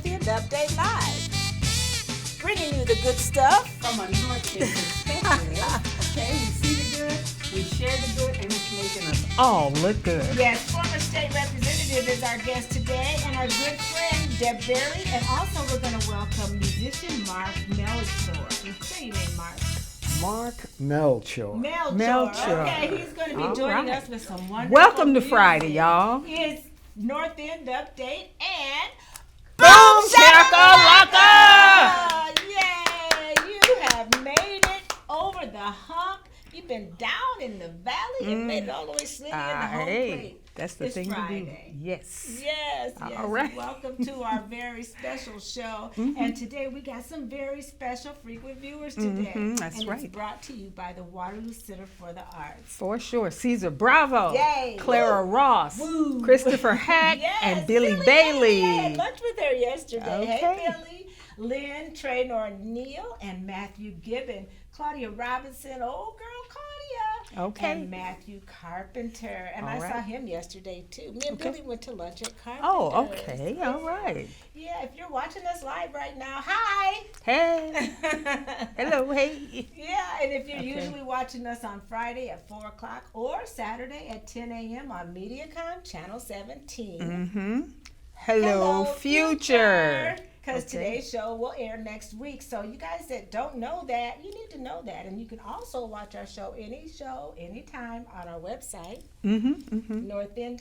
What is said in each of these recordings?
End Update Live. Bringing you the good stuff from a North End perspective. Okay, we see the good, we share the good, and it's making us all look good. Yes, former state representative is our guest today, and our good friend Deb Berry, and also we're going to welcome musician Mark Melchior. Say your name, Mark. Mark Melchior. Melchior. Okay, he's going to be joining us with some wonderful Welcome to music. Friday, y'all. It's North End Update and Boom Shakalaka! Yay! You have made it over the hump. You've been down in the valley and made it all the way sliding in the home plate. That's the It's thing Friday. to do. Yes. Yes. All right. Welcome to our very special show. And today we got some very special frequent viewers today. That's and right. It's brought to you by the Waterloo Center for the Arts. For sure. Caesar Bravo, Yay. Clara Ross, Woo. Christopher Hack, Yes, and Billy Bailey. I had lunch with her yesterday. Okay. Hey, Billy. Lynn, Traynor Neal, and Matthew Gibbon. Claudia Robinson, old girl Claudia. Okay. And Matthew Carpenter. And All I saw right. him yesterday, too. Me and Okay. Billy went to lunch at Carpenter's. Oh, okay. All right. Yeah, if you're watching us live right now, hi. Hey. Hello. Hey. Yeah, and if you're Okay. usually watching us on Friday at 4 o'clock or Saturday at 10 a.m. on MediaCom Channel 17. Hello, future. Because Okay. today's show will air next week. So you guys that don't know that, you need to know that. And you can also watch our show, anytime, on our website,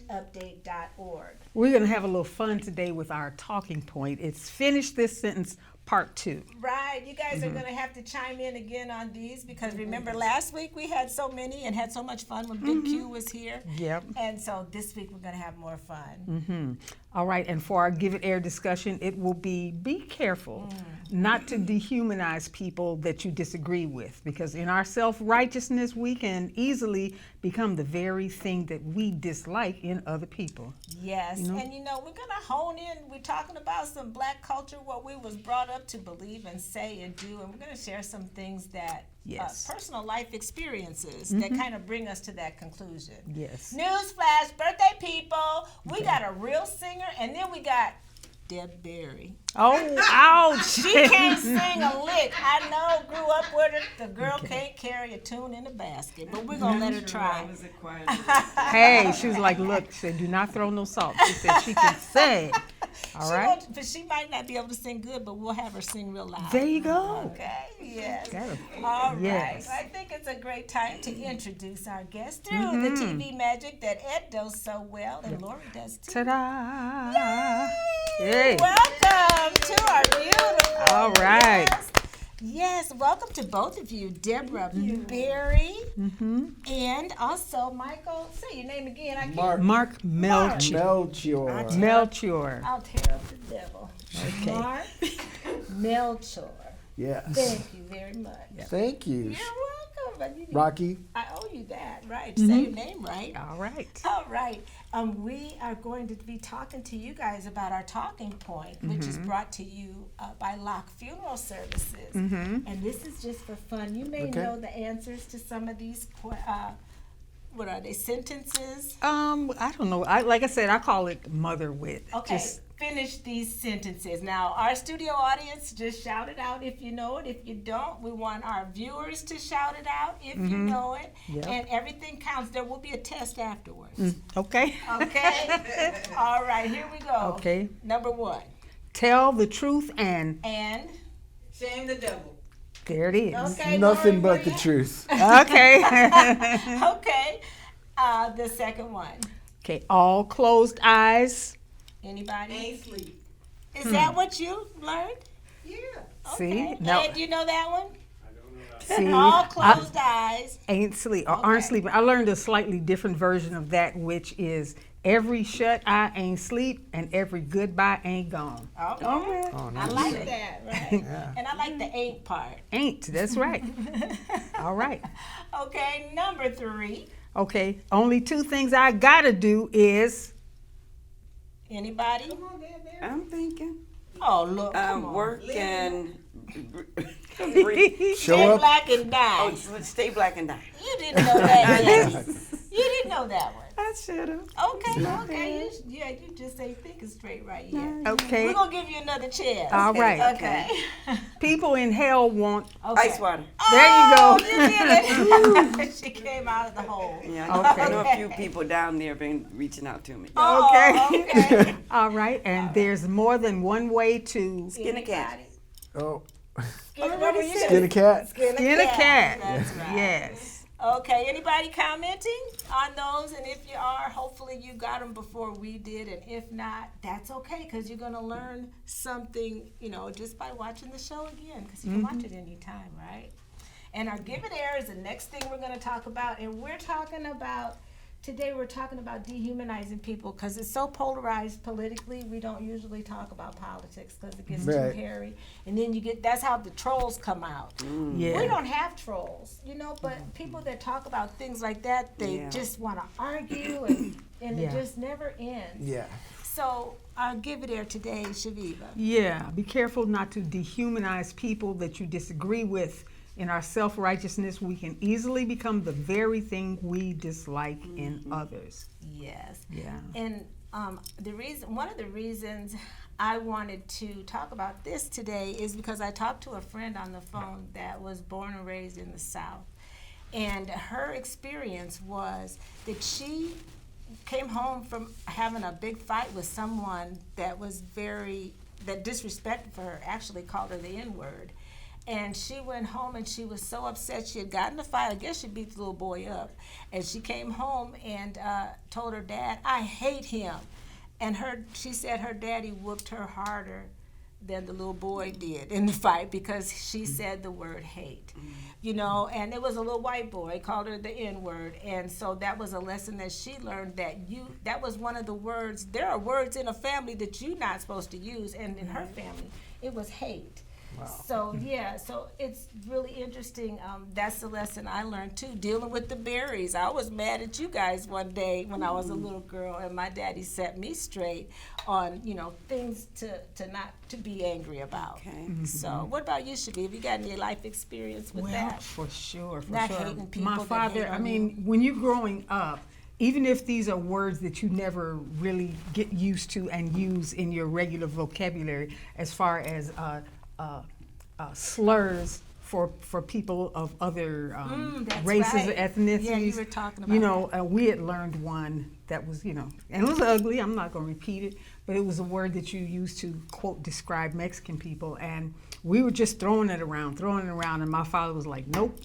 northendupdate.org. We're going to have a little fun today with our talking point. It's Finish This Sentence Part 2. Right. You guys are going to have to chime in again on these because remember last week we had so many and had so much fun when Big Q was here. Yep. And so this week we're going to have more fun. All right, and for our Give It Air discussion, it will be careful not to dehumanize people that you disagree with, because in our self-righteousness, we can easily become the very thing that we dislike in other people. Yes, You know? and we're going to hone in. We're talking about some black culture, what we was brought up to believe and say and do, and we're going to share some things that Yes. personal life experiences that kind of bring us to that conclusion. Yes. Newsflash, birthday people, we got a real singer, and then we got Deb Berry. Oh, ouch! She can't sing a lick. I know, grew up with her. The girl can't carry a tune in a basket, but we're going to let her try. Hey, she was like, look, she said, do not throw no salt. She said she can sing. All right? But she might not be able to sing good, but we'll have her sing real loud. There you go. Okay, yes. Got it. All right. Yes. I think it's a great time to introduce our guest through the TV magic that Ed does so well and Lori does too. Ta-da! Yay. Welcome to our beautiful All right. guest. Yes, welcome to both of you, Deborah Berry and also Michael. Say your name again. I can't. Mark Melchior. Melchior. Melchior. I'll tear up the devil. Okay. Mark Melchior. Yes. Thank you very much. Thank you. You're welcome. But you- Rocky. I owe you that, right? Say your name right. All right. All right. We are going to be talking to you guys about our talking point, which is brought to you by Locke Funeral Services. And this is just for fun. You may Okay. know the answers to some of these, what are they, sentences? I don't know. Like I said, I call it mother wit. Okay. Just, Finish these sentences. Now, our studio audience, just shout it out if you know it. If you don't, we want our viewers to shout it out if you know it. Yep. And everything counts. There will be a test afterwards. okay. Okay? All right, here we go. Okay. Number 1. Tell the truth and And, Shame the devil. there it is. okay. Nothing Lori, but the where truth. Okay. you- Okay. The second one. Okay. All closed eyes. Anybody? Ain't sleep. Is that what you learned? Yeah. See? Okay. Now, Ed, do you know that one? see, All closed eyes. ain't sleep or aren't Okay. sleeping. I learned a slightly different version of that, which is every shut eye ain't sleep and every goodbye ain't gone. Okay. Oh, I nice. like that, right? And I like the ain't part. Ain't. That's right. All right. Okay, number 3. Okay. Only 2 things I gotta do is Anybody? I'm thinking. Oh, look, come on. Work and Show Stay up. black and die. stay black and die. You didn't know that. Yes. You didn't know that one. I should have. Okay. You just ain't thinking straight right yet. Okay. We're going to give you another chance. All right. Okay. People in hell want. Okay. Ice water. There you go. You did it. She came out of the hole. Yeah, Okay. I know a few people down there been reaching out to me. Okay. All right. And there's more than one way to Skin a cat. Oh, Skin skin a cat. skin a cat. That's right. Yes. Okay, anybody commenting on those? And if you are, hopefully you got them before we did. And if not, that's okay, because you're going to learn something, just by watching the show again, because you can watch it anytime, right? And our Give It Air is the next thing we're going to talk about. And today we're talking about dehumanizing people, because it's so polarized politically. We don't usually talk about politics because it gets too Right. hairy. And then that's how the trolls come out. Yeah. We don't have trolls, but people that talk about things like that, they just want to argue and it just never ends. Yeah. So our Give It Air today, Shaviva. Yeah. Be careful not to dehumanize people that you disagree with. In our self-righteousness, we can easily become the very thing we dislike in others. Yes. Yeah. And one of the reasons I wanted to talk about this today is because I talked to a friend on the phone that was born and raised in the South. And her experience was that she came home from having a big fight with someone that disrespected her, actually called her the N-word. And she went home and she was so upset. She had gotten in a fight. I guess she beat the little boy up. And she came home and told her dad, "I hate him." And she said her daddy whooped her harder than the little boy did in the fight because she said the word hate. And it was a little white boy, called her the N-word. And so that was a lesson that she learned, that was one of the words. There are words in a family that you're not supposed to use. And in her family, it was hate. Wow. So it's really interesting. That's the lesson I learned too, dealing with the Berries. I was mad at you guys one day when I was a little girl, and my daddy set me straight on, things to be angry about. Okay. So what about you, Shaviv? You got any life experience with that? For sure. Not hating people My that father, hate on you. when you're growing up, even if these are words that you never really get used to and use in your regular vocabulary, as far as slurs for people of other That's races right. or ethnicities. Yeah, you were talking about that. We had learned one that was, and it was ugly. I'm not going to repeat it, but it was a word that you used to, quote, describe Mexican people. And we were just throwing it around. And my father was like, nope,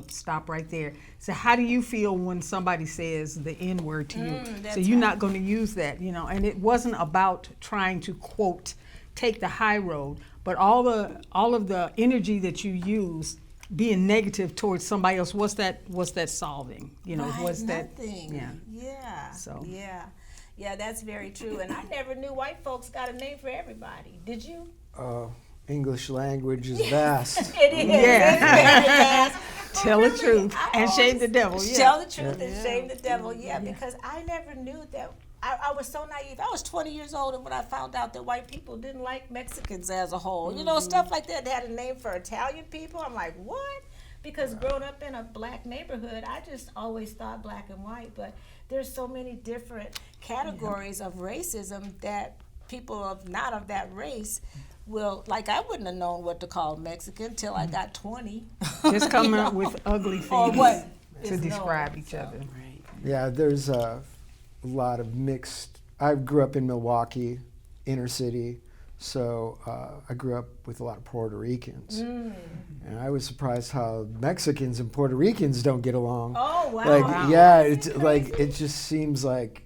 stop right there. So how do you feel when somebody says the N-word to you? So you're not going to use that, and it wasn't about trying to, quote, take the high road, but all of the energy that you use being negative towards somebody else, what's that solving? Right, that nothing. Yeah. So Yeah, that's very true. And I never knew white folks got a name for everybody. Did you? English language is vast. It is. Yeah. It's very vast. Tell the truth and shame the devil. Yeah. Tell the truth and shame the devil. Yeah, because I never knew that. I was so naive. I was 20 years old when I found out that white people didn't like Mexicans as a whole. Stuff like that. They had a name for Italian people. I'm like, what? Because growing up in a black neighborhood, I just always thought black and white. But there's so many different categories of racism that people not of that race will, like, I wouldn't have known what to call Mexican till I got 20. Just coming up with ugly Or things what to is describe known, each so. other. Right. Yeah, there's a lot of mixed. I grew up in Milwaukee, inner city, so I grew up with a lot of Puerto Ricans. And I was surprised how Mexicans and Puerto Ricans don't get along. Oh, wow. Like, yeah, it's like, it just seems like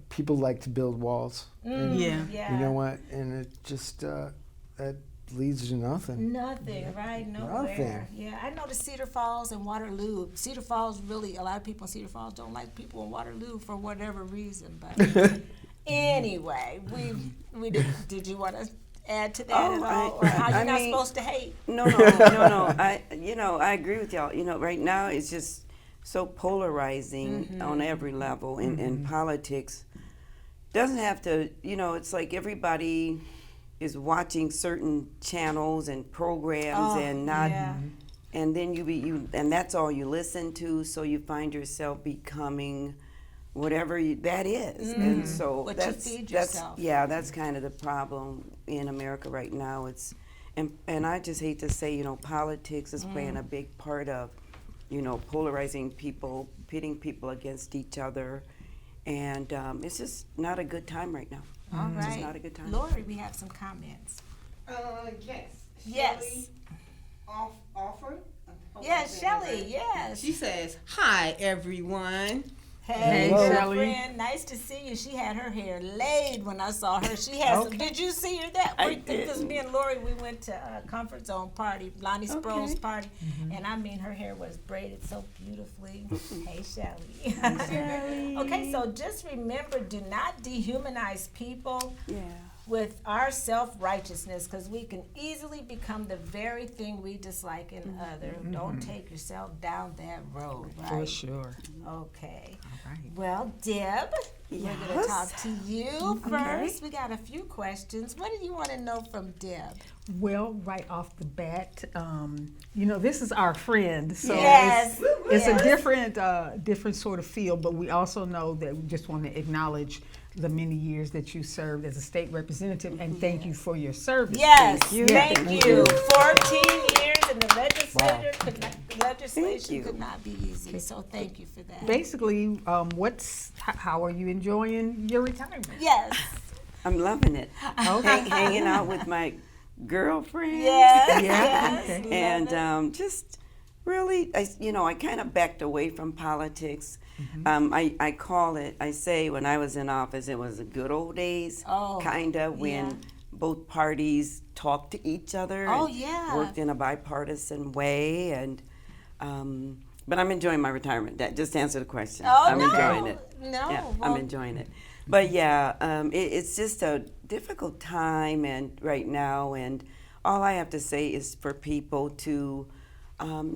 people like to build walls. And Yeah. you know what? And it just, that leads to nothing. Nothing, right? Nowhere. Nothing. Yeah, I know the Cedar Falls and Waterloo. Cedar Falls, really, a lot of people in Cedar Falls don't like people in Waterloo for whatever reason. But anyway, we did you want to add to that at all, or how you're not supposed to hate? No. I agree with y'all. Right now it's just so polarizing on every level in politics. Doesn't have to. It's like everybody is watching certain channels and programs and not. Yeah. And then and that's all you listen to, so you find yourself becoming whatever that is. And so What that's you feed that's yourself. yeah, that's kind of the problem in America right now. It's and I just hate to say, you know, politics is playing a big part of, you know, polarizing people, pitting people against each other, and it's just not a good time right now. All It's right. just not a good time. Lori, we have some comments. Yes. Yes. Shelley Offer. Yes, Shelley, yes. She says, "Hi, everyone." Hey, Hello. girlfriend, nice to see you. She had her hair laid when I saw her. She has. Okay. Did you see her that I week? Because didn't. me and Lori, we went to a Comfort Zone party, Lonnie Sproul's Okay. party, and I mean, her hair was braided so beautifully. Hey, Shelley. Okay, so just remember, do not dehumanize people Yeah. with our self-righteousness, because we can easily become the very thing we dislike in others. Don't take yourself down that road, right? For sure. Okay. All right. Well, Deb, we're going to Yes. talk to you first. We got a few questions. What do you want to know from Deb? Well, right off the bat, you know, this is our friend, so Yes. it's Yes. a different sort of field, but we also know that we just want to acknowledge the many years that you served as a state representative, and thank you for your service. Yes, Thank you. thank Thank you. you. 14 years in the legislature legislation you. could not be easy, so thank you for that. Basically, how are you enjoying your retirement? Yes. I'm loving it. Okay. Hanging out with my girlfriend. Yes. Yeah, Yes. okay. love And it. just really, I kind of backed away from politics. I call it, I say when I was in office, it was the good old days, Oh, kind of, when yeah. both parties talked to each other Oh, and yeah. worked in a bipartisan way. And but I'm enjoying my retirement. That just to answer the question. Oh, I'm no. enjoying it. No. Yeah, well, I'm enjoying it. But yeah, it's just a difficult time and right now, and all I have to say is for people to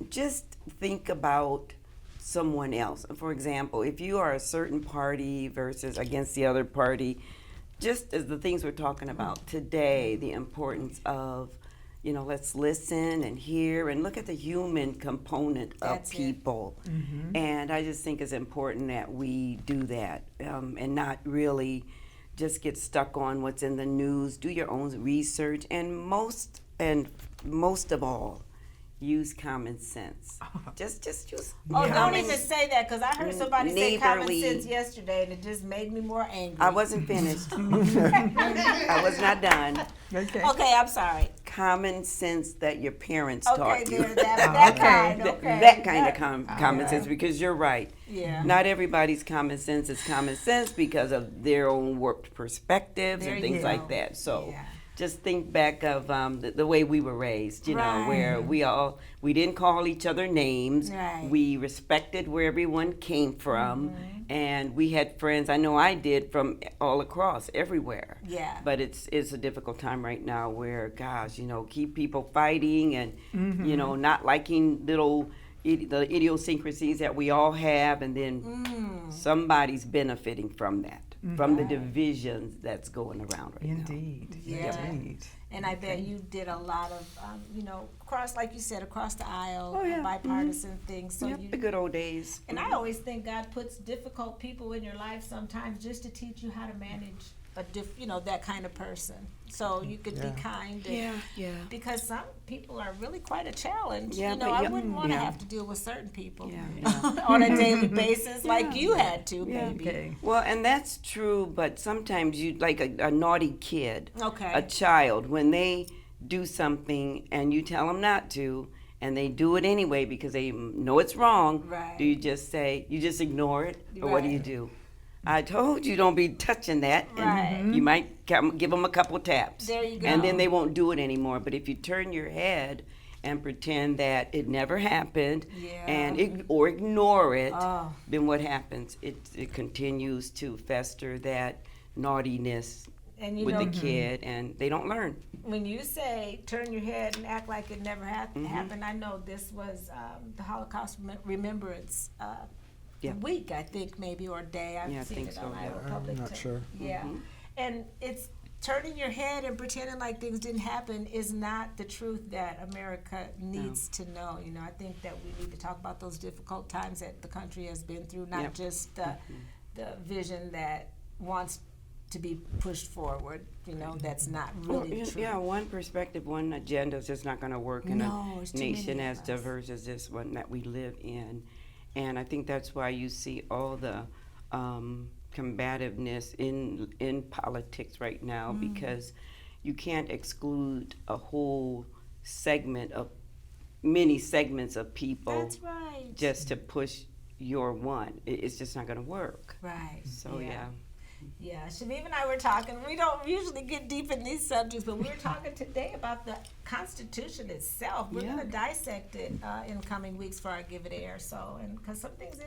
just think about someone else. For example, if you are a certain party versus against the other party, just as the things we're talking about today, the importance of, you know, let's listen and hear and look at the human component That's of it. people. And I just think it's important that we do that and not really just get stuck on what's in the news. Do your own research, and most of all, use common sense. Just use. Oh, don't common- even say that, because I heard somebody say common Neighborly. sense yesterday, and it just made me more angry. I wasn't finished. I was not done. Okay. Okay, I'm sorry. Common sense that your parents Okay, taught you. there, that Okay. kind. Th- Okay. That kind of common yeah. sense, because you're right. Yeah. Not everybody's common sense is common sense because of their own warped perspectives There and you things go. like that. So Yeah. just think back of the way we were raised, you know, Right. where we didn't call each other names. Right. We respected where everyone came from, Mm-hmm. and we had friends. I know I did, from all across, everywhere. Yeah. But it's a difficult time right now where, gosh, you know, keep people fighting and, you know, not liking the idiosyncrasies that we all have, and then somebody's benefiting from that, from the divisions that's going around right now. Indeed. Yeah. Indeed. And I bet you did a lot of, you know, like you said, across the aisle, Oh, yeah. bipartisan things. So Yep, you, the good old days. and I always think God puts difficult people in your life sometimes just to teach you how to manage that kind of person. So you could be kind. And, yeah. Because some people are really quite a challenge. Yeah, you know, but I yeah, wouldn't want to yeah. have to deal with certain people Yeah. on a daily basis like you had to, Yeah. maybe. Okay. Well, and that's true, but sometimes you, like a naughty kid, Okay. a child, when they do something and you tell them not to, and they do it anyway because they know it's wrong, Right. do you just ignore it? Or what do you Right. do? I told you don't be touching that. And Right. you might give them a couple taps. There you go. And then they won't do it anymore. But if you turn your head and pretend that it never happened Yeah. and or ignore it, Oh. then what happens? It continues to fester, that naughtiness And you with know, the kid, and they don't learn. when you say turn your head and act like it never Mm-hmm. happened, I know this was the Holocaust Remembrance Yeah. week, I think, maybe, or day. I've Yeah, I seen think it so, on yeah. Iowa Public. I'm not sure. Yeah. Mm-hmm. And it's turning your head and pretending like things didn't happen is not the truth that America needs to know. You know, I think that we need to talk about those difficult times that the country has been through, not Yep. just vision that wants to be pushed forward, that's not really true. Yeah, one perspective, one agenda is just not going to work in No, it's a too many nation of as us. diverse as this one that we live in. And I think that's why you see all the combativeness in politics right now, because you can't exclude a whole many segments of people That's right. just to push your one. It's just not going to work. Right. So yeah. Yeah, Shabib and I were talking. We don't usually get deep in these subjects, but we were talking today about the Constitution itself. We're going to dissect it in coming weeks for our Give It Air. So, and because some things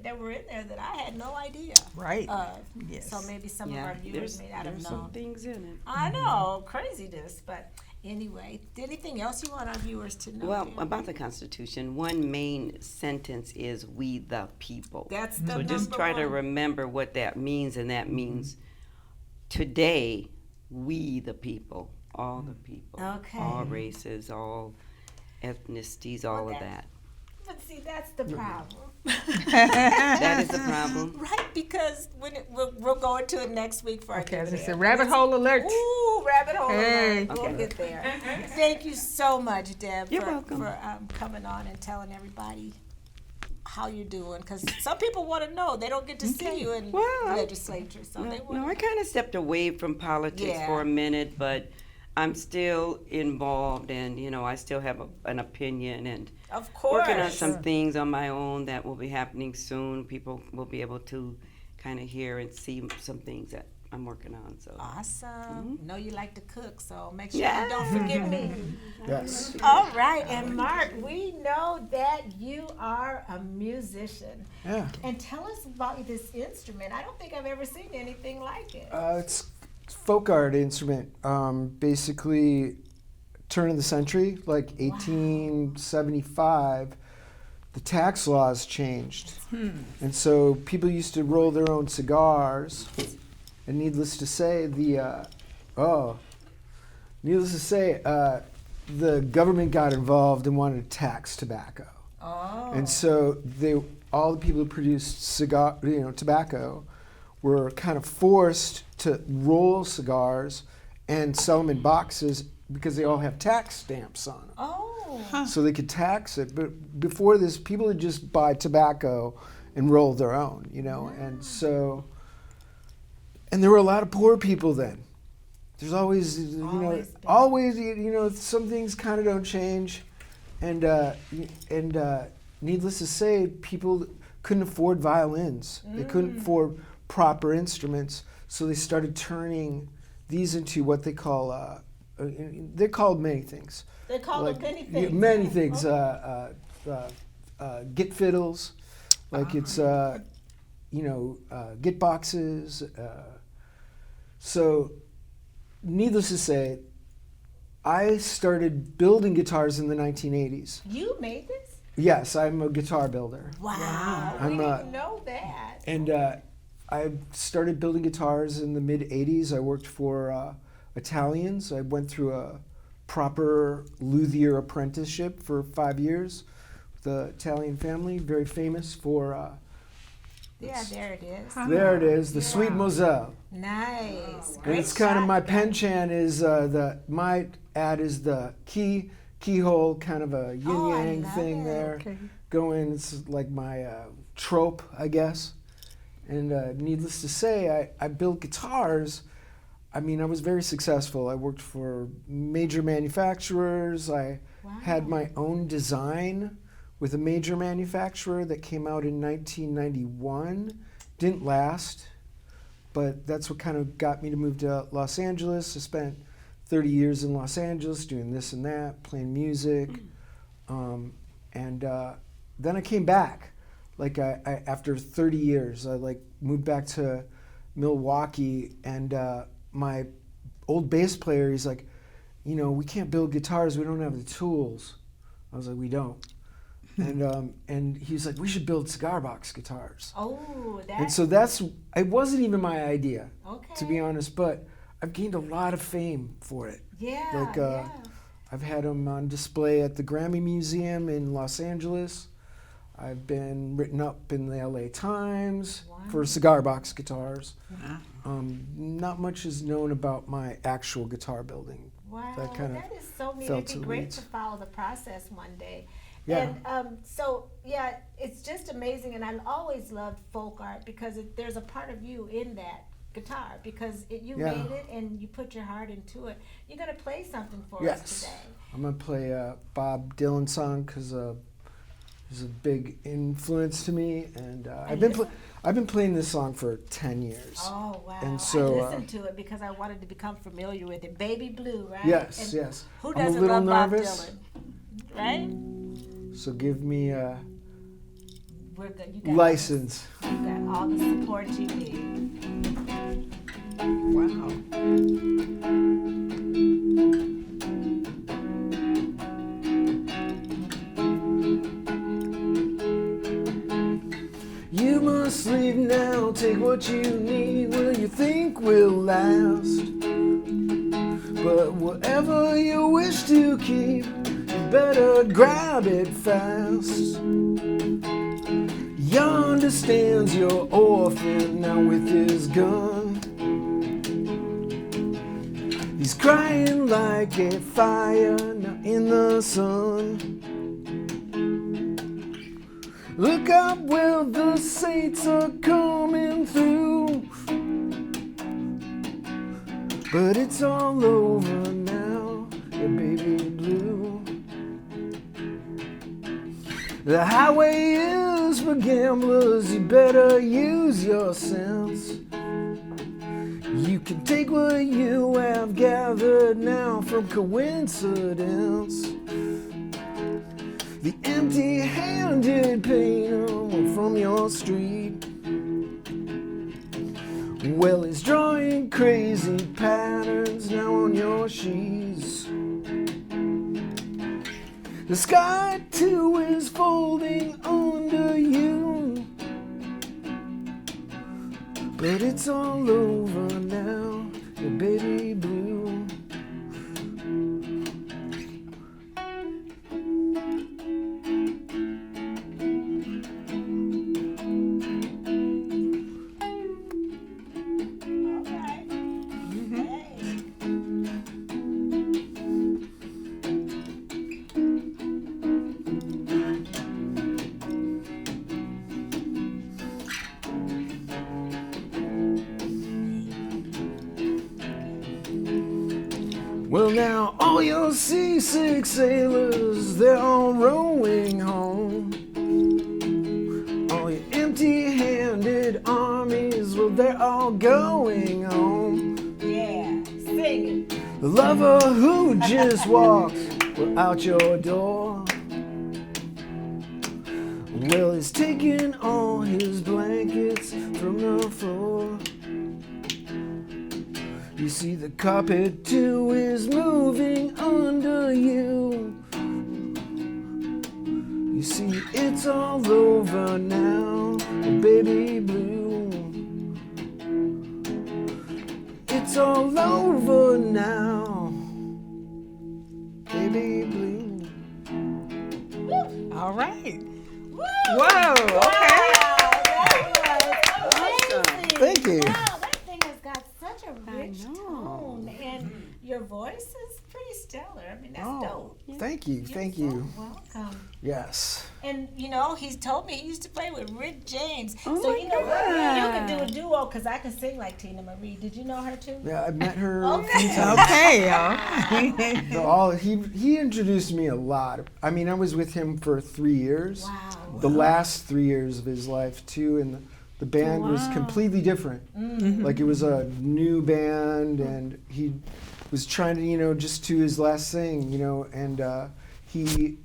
that were in there that I had no idea Right. of. Yes. So maybe some of our viewers may not have there's known. some things in it. I know, craziness. But anyway, anything else you want our viewers to know? Well, Dan? about the Constitution, one main sentence is "We the people." That's the So just number try to one. remember what that means, and that means today, we the people, all the people, Okay. all races, all ethnicities, all of that. But see, that's the problem. That is the problem. Right, because we'll go into it next week for our Okay, Give It it's Air. a rabbit hole alert. Ooh, rabbit hole Hey. alert. We'll Okay. get there. Thank you so much, Deb, You're for welcome. coming on and telling everybody how you're doing. Because some people want to know. They don't get to see you in Well, legislature, so they want No, I kind of stepped away from politics Yeah. for a minute, but I'm still involved, and I still have an opinion, and of course. working on some things on my own that will be happening soon. People will be able to kind of hear and see some things that I'm working on. So Awesome. Know you like to cook, so make sure Yeah. you don't forget me. Yes. All right, and Mark, we know that you are a musician. Yeah. And tell us about this instrument. I don't think I've ever seen anything like it. It's folk art instrument. Basically, turn of the century, like 1875, the tax laws changed. And so people used to roll their own cigars. And needless to say, the government got involved and wanted to tax tobacco. Oh. And so all the people who produced tobacco were kind of forced to roll cigars and sell them in boxes because they all have tax stamps on them. Oh. So they could tax it. But before this, people would just buy tobacco and roll their own, And so, and there were a lot of poor people then. There's always, some things kind of don't change. And needless to say, people couldn't afford violins. They couldn't afford proper instruments. So they started turning these into what they call, they're called many things. They call them many Yeah, things. many things. Git fiddles, like it's, git boxes. So, needless to say, I started building guitars in the 1980s. You made this? Yes, I'm a guitar builder. Wow. I'm We didn't know that. And I started building guitars in the mid-80s. I worked for Italians. I went through a proper luthier apprenticeship for 5 years with an Italian family, very famous for... Yeah, there it is. there it is, the Sweet Moselle. Nice. And Great it's kind of shot. my penchant is my ad is the keyhole, kind of a yin Oh, I yang love thing it. there. Okay. Going, it's like my trope, I guess. And needless to say, I built guitars. I mean, I was very successful. I worked for major manufacturers. I had my own design with a major manufacturer that came out in 1991. Didn't last, but that's what kind of got me to move to Los Angeles. I spent 30 years in Los Angeles doing this and that, playing music. And then I came back. Like I after 30 years, I moved back to Milwaukee, and my old bass player, he's like, we can't build guitars, we don't have the tools. I was like, we don't. And he's like, we should build cigar box guitars. Oh, And so it wasn't even my idea, okay. to be honest, but I've gained a lot of fame for it. Yeah, I've had them on display at the Grammy Museum in Los Angeles. I've been written up in the LA Times Wow. for cigar box guitars. Wow. Not much is known about my actual guitar building. Wow, That kind of that is so neat. fell It'd to be the great weeds. to follow the process one day. Yeah. And so, yeah, it's just amazing. And I always loved folk art because there's a part of you in that guitar because you Yeah. made it and you put your heart into it. You're going to play something for us Yes. today. I'm gonna play a Bob Dylan song because he's a big influence to me, and I've been playing this song for 10 years. Oh, wow. And so, I listened to it because I wanted to become familiar with it. Baby Blue, right? Yes, And yes. Who I'm a doesn't little love nervous. Bob Dylan? Right? So give me a We're good. You got license. You got all the support you need. Wow. You must leave now, take what you need, will you think will last? But whatever you wish to keep, you better grab it fast. He understands you're orphan now with his gun. He's crying like a fire now in the sun. Look up where the saints are coming through. But it's all over now, yeah, baby blue. The highway is for gamblers, you better use your sense. You can take what you have gathered now from coincidence. The empty-handed painter from your street, well, he's drawing crazy patterns now on your sheets. The sky too is folding under you, but it's all over now, yeah, baby blue. Well, now all your seasick sailors, they're all rowing home. All your empty-handed armies, well, they're all going home. Yeah, sing it. The lover who just walked, well, out your door, well, he's taking all his blankets from the floor. You see the carpet too is moving under you. You see it's all over now, baby blue. It's all over now, baby blue. All right. Woo! Whoa. Okay. That was amazing. Thank you. Wow, that thing has got such a rich know. tone, and your voice is pretty stellar. I mean, that's dope. Thank you, You're thank so you. welcome. Yes. And you know, he's told me he used to play with Rick James. Oh so my you know what? God. You can do a duo because I can sing like Tina Marie. Did you know her too? Yeah, I met her a Okay. few times. Okay, y'all. So he introduced me a lot. I mean, I was with him for 3 years. Wow. The last 3 years of his life too, and the band was completely different. Like it was a new band, and he was trying to, you know, just do his last thing, you know, and he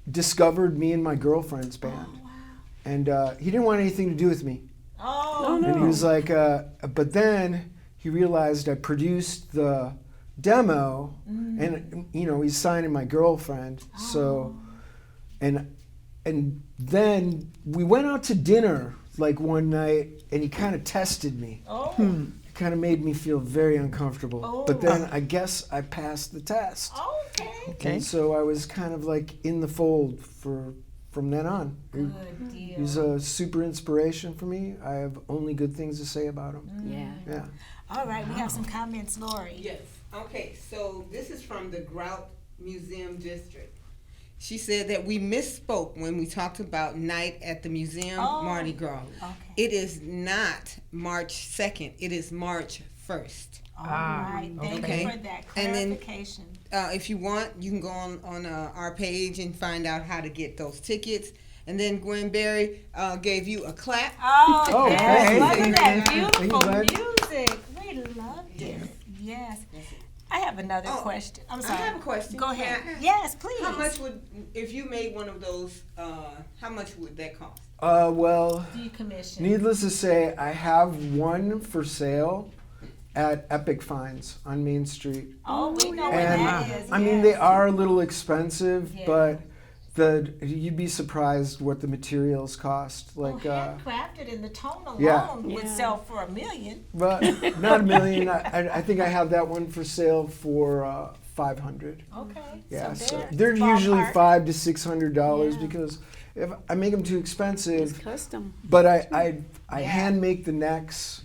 discovered me and my girlfriend's band, and he didn't want anything to do with me. Oh, And he was like, but then he realized I produced the demo, and you know, he's signing my girlfriend. So, and then we went out to dinner like one night, and he kind of tested me. oh, It kind of made me feel very uncomfortable. Oh. But then I guess I passed the test. okay. Okay. And so I was kind of like in the fold for from then on. Good deal. He's a super inspiration for me. I have only good things to say about him. Yeah. Yeah. All right, we have some comments, Lori. Yes. Okay, so this is from the Grout Museum District. She said that we misspoke when we talked about night at the museum, Oh, Mardi Gras. Okay. It is not March 2nd. It is March 1st. All right. Thank okay. you for that And then- clarification. If you want, you can go on our page and find out how to get those tickets. And then Gwen Berry gave you a clap. Oh, Oh, yes. thank you. Look Thank at you. that Thank you, beautiful bud. music. We loved it. Yes. I have another Oh, question. I'm I sorry. have a question. Go ahead. Can I- Yes, please. How much would, if you made one of those, how much would that cost? Well, do you commission? needless to say, I have one for sale at Epic Finds on Main Street. Oh, we know where And that is. I mean, they yes. are a little expensive, Yeah. but you'd be surprised what the materials cost. Like, handcrafted, and the tone alone yeah. would Yeah. sell for $1 million. but not $1 million. I think I have that one for sale for $500. Okay. Yeah, so so they're ballpark. usually $500 to $600 Yeah. because if I make them too It's expensive, custom. but I Yeah. hand make the necks.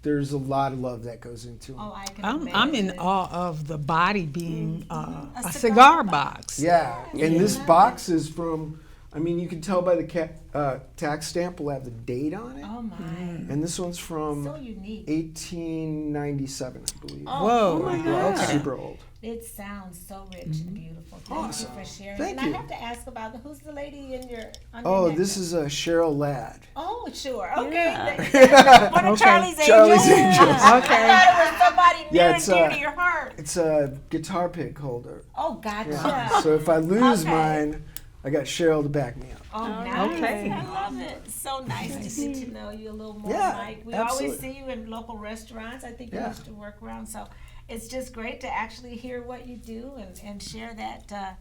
There's a lot of love that goes into them. Oh, I can I'm in imagine. awe of the body being a A cigar cigar box. Yeah, and this box is from. I mean, you can tell by the tax stamp will have the date on it, Oh my, and this one's from so unique. 1897, I believe. Oh, Whoa. my Yeah, God. it's super old. it sounds so rich and beautiful. Thank Awesome. you for sharing. Thank and you. I have to ask about who's the lady in your. On Oh, your this is Cheryl Ladd. Oh, sure. Okay. Yeah. One of Okay. Charlie's Charlie's Angels. Angels. I Okay. thought it was somebody near Yeah, and it's, dear to your heart. It's a guitar pick holder. Oh, gotcha. Yeah. So if I lose Okay. mine, I got Cheryl to back me up. Oh, Alright. nice. Okay. I love it. So nice to get to know you a little more, Yeah, Mike. We always absolutely. see you in local restaurants. I think you Yeah. used to work around. So it's just great to actually hear what you do and share that.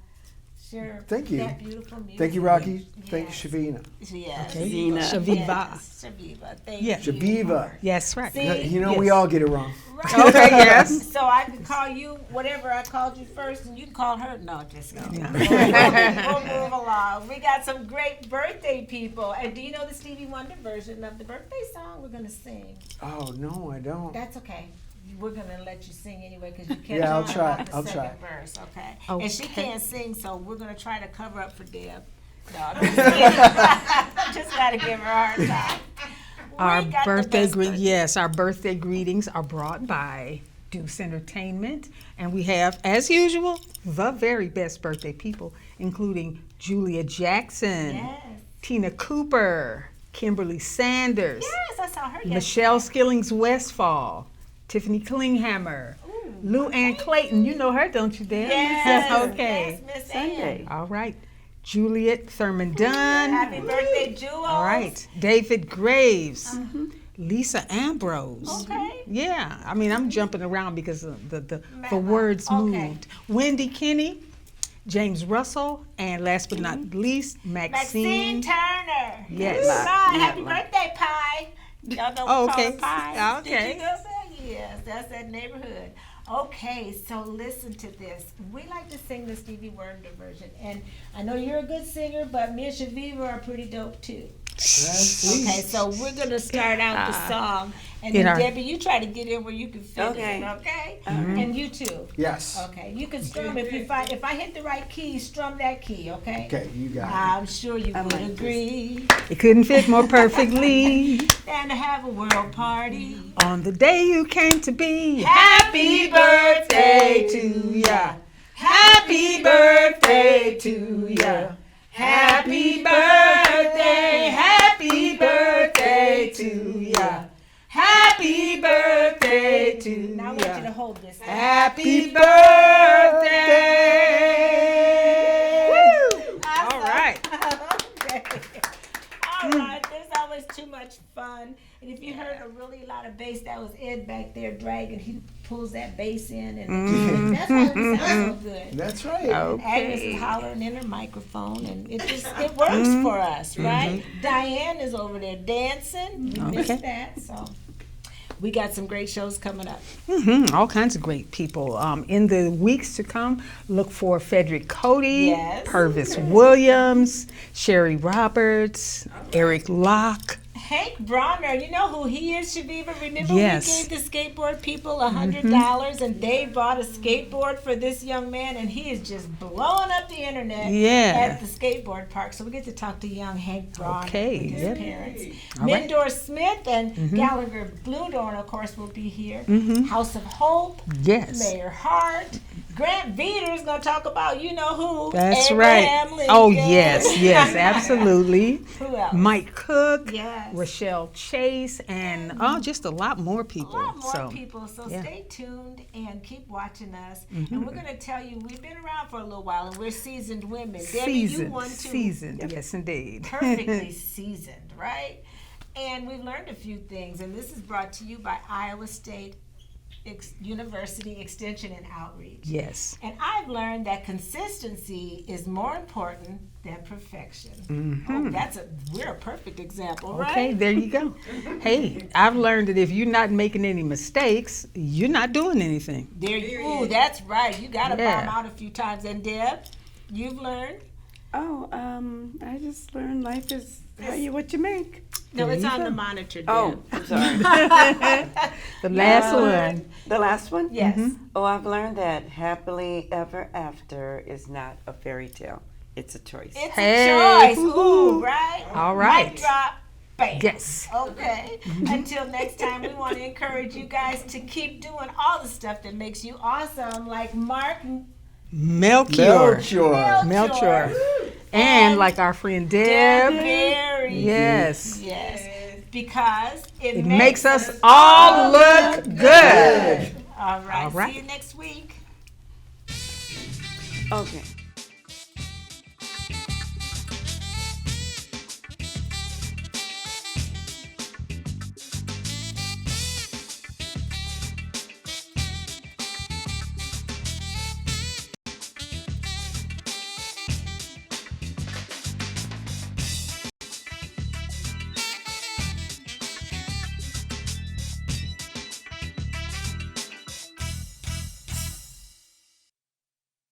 Share Thank you. that beautiful music. Thank you, Rocky. Thank Yes. you, Shavina. Yes. Okay. Zena. Shaviva. Yes. Shaviva. Thank Yeah. you. Shaviva. Yes, right. See? You know, we Yes. all get it wrong. Right. Okay, yes. So I could call you whatever I called you first, and you can call her. No, just kidding. No. We'll move along. We got some great birthday people. And do you know the Stevie Wonder version of the birthday song we're gonna sing? Oh, no, I don't. That's okay. We're gonna let you sing anyway because you catch Yeah, I'll on try. about the I'll second try. verse. Okay. And she Okay. can't sing, so we're gonna try to cover up for Deb. No, I'm just kidding. Just gotta give her a hard time. Our We got the birthday best birthday. yes, our birthday greetings are brought by Deuce Entertainment, and we have, as usual, the very best birthday people, including Julia Jackson, Yes. Tina Cooper, Kimberly Sanders, Yes, I saw her yesterday. Michelle Skillings Westfall, Tiffany Klinghammer, Lou Ann Clayton. You know her, don't you, Dan? Yes. Okay. Yes, Miss Sunday. Ann. All right. Juliet Thurman Dunn. Happy birthday, Jewel. All right. David Graves. Lisa Ambrose. Okay. Yeah, I mean, I'm jumping around because of the Ma- words okay. moved. Wendy Kinney, James Russell, and last but not least, Maxine Turner. Yes. Pie. Happy Yeah. birthday, Pie. Y'all know Oh, we call okay. her Pie. Yeah, Did okay. you know that? Yes, that's that neighborhood. Okay, so listen to this. We like to sing the Stevie Wonder version, and I know you're a good singer, but me and Shaviva are pretty dope too. Okay, so we're gonna start out the song, and In then our- Debbie, you try to get in where you can fit Okay. in, okay? Mm-hmm. And you too. Yes. Okay, you can strum if I hit the right key, strum that key, okay? Okay, you got it. I'm sure you I would like this. agree. It couldn't fit more perfectly And to have a world party. on the day you came to be. Happy birthday to ya. Happy birthday to ya. Happy birthday, happy birthday to ya. Happy birthday to ya. Now I want you to hold this. Happy birthday! Woo! All right. Okay. All right, there's always too much fun. And if you heard a really lot of bass, that was Ed back there dragging. He pulls that bass in, and that's why it sounds so good. That's right. Agnes is hollering in her microphone, and it works for us, right? Diane is over there dancing. You missed that, so. we got some great shows coming up. All kinds of great people. In the weeks to come, look for Frederick Cody, Yes. Purvis Williams, Sherry Roberts, Eric Locke. Hank Bronner, you know who he is, Shaviva? Remember Yes. we gave the skateboard people $100 and they bought a skateboard for this young man, and he is just blowing up the internet Yeah. at the skateboard park. So we get to talk to young Hank Bronner Okay, with his yep. parents. All right. Mindor Smith and Gallagher Bluedorn, of course, will be here. House of Hope, Yes. Mayor Hart. Grant Veter is going to talk about you know who. That's Abraham right. Lincoln. Oh, yes, absolutely. Who else? Mike Cook, Yes. Rochelle Chase, and just a lot more people. A lot more So, people, so yeah. stay tuned and keep watching us. And we're going to tell you, we've been around for a little while and we're seasoned women. Debbie, you won too. Seasoned, yes, indeed. Perfectly seasoned, right? And we've learned a few things, and this is brought to you by Iowa State University Extension and Outreach. Yes. And I've learned that consistency is more important than perfection. Oh, we're a perfect example, right? Okay, there you go. Hey, I've learned that if you're not making any mistakes, you're not doing anything. Ooh, that's right. You got to Yeah. bomb out a few times. And Deb, you've learned? Oh, I just learned life is what you make. No, There it's you on go. the monitor, Deb. Oh, I'm sorry. The last one. The last one? Yes. Oh, I've learned that happily ever after is not a fairy tale. It's a choice. It's Hey, a choice. woo-hoo. Ooh, right? All right. Mic drop. Bam. Yes. Okay. Until next time, we want to encourage you guys to keep doing all the stuff that makes you awesome, like Mark Melchior. Melchior. And like our friend Deb Deb. Berry. Yes. Yes. Because It makes us all look good. All right. All right. See you next week. Okay.